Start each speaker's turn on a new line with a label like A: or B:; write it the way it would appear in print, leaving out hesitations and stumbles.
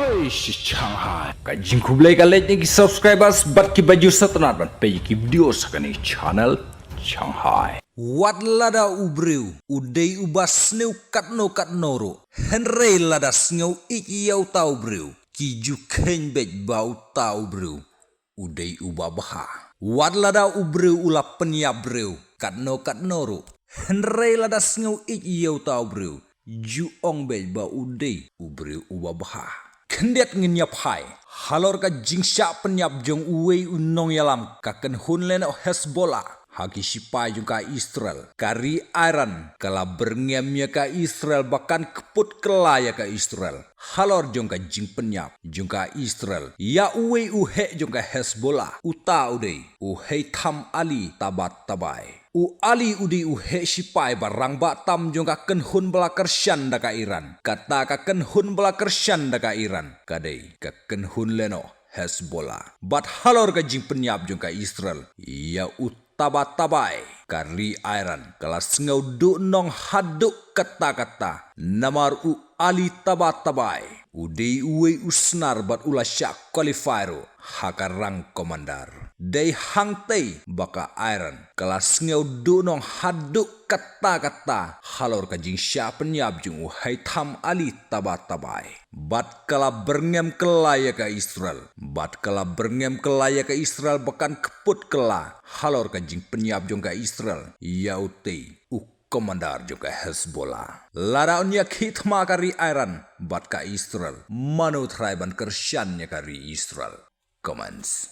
A: Oish, Shanghai. Kajing kublai kalet ni subscribers bat ki baju satnat bat pe ki video sakani channel Shanghai.
B: Wat lada ubreu, udei ubas neu katnoro. Henry lada sneu iki yau tau breu, ki ju ken bet bau tau breu, udei ubabaha. Wat lada ubreu ula penyap breu, katnoro. Henry lada sneu iki yau tau breu, ju ong bet bau udei ubreu ubabaha. Kendet ngenyap hai, halor ka jingsya penyap jong uwei unong yalam kaken hunlen o Hezbollah. Haki sipai juga Israel. Kari Iran kala berngemiya ka Israel bahkan keput kelaya ka Israel. Halor jongka jing penyap jongka Israel. Ya uwe uhe jongka Hezbollah. Uta udei uhe tam ali tabat tabai. U ali udi uhe sipai barang batam jongka kenhun belakar syanda ka Iran. Kata ka kenhun belakar syanda ka Iran. Kadai ka kenhun leno Hezbollah. Bat halor ka jing penyap jongka Israel. Ya tabai kari Iran kelas ngau du nong haduk kata-kata namar u ali tabai udei uwe usnar bat ula syak qualifiero hakarang komandar dei hangtei baka Iran kelas ngau du nong haduk kata-kata halor kajing syak penyap jung uhai tam ali tabai bat kala berngem kelaya ka Israel bat kala berngem kelaya ka Israel bahkan keput kela halor kajing penyap jong ka Israel yaute komandar jong ka Hezbollah laraon ya khitma kari Iran bat ka Israel manut raiban kersyannya kari Israel comments